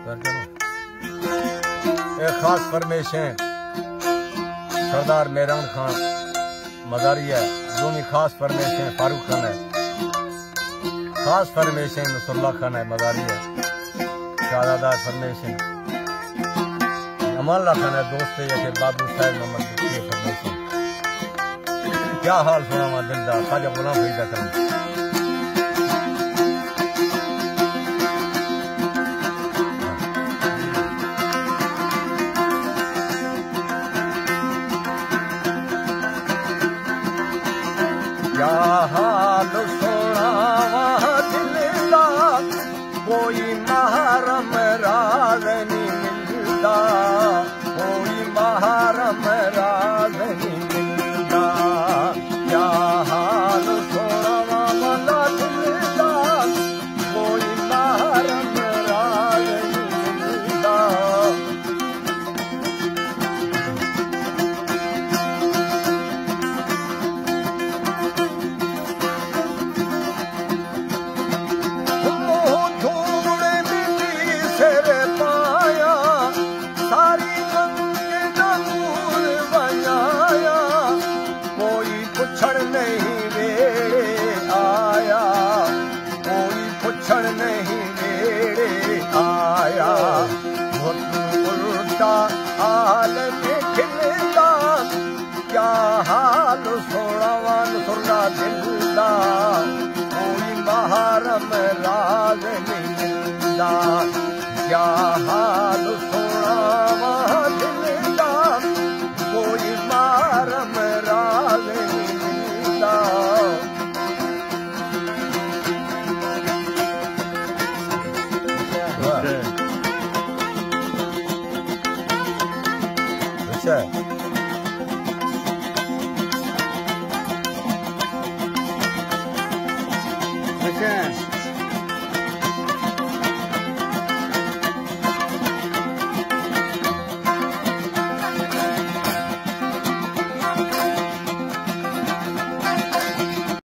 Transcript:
एक खास फरमाइश है सरदार मेहरान खान मजारिया, दूसरी खास फरमाइश है फारूक खान है, खास फरमाइश है नसरुल्लाह खान है मजारिया, शाहजादा फरमाइश है अमानुल्लाह खान है दोस्त है या बाबू साहब मोहम्मद फरमाइश है। क्या हाल सुनावा दिल दा ख्वाजा गुलाम फरीदा करम। क्या हाल सुनावा दिल दा कोई महरम राज नहीं मिलता, कोई महरम राज नहीं मिलता। क्या हाल सुनावा वाला दिल दा कोई महरम राज नहीं मिलता। नहीं मेरे आया उल्टा हाल में खिलता। क्या हाल सोनावान सुना दिलदा कोई महरम राज नहीं मिलता। क्या हाल सोनावा दिलदा कोई महरम राज नहीं मिलता। अच्छा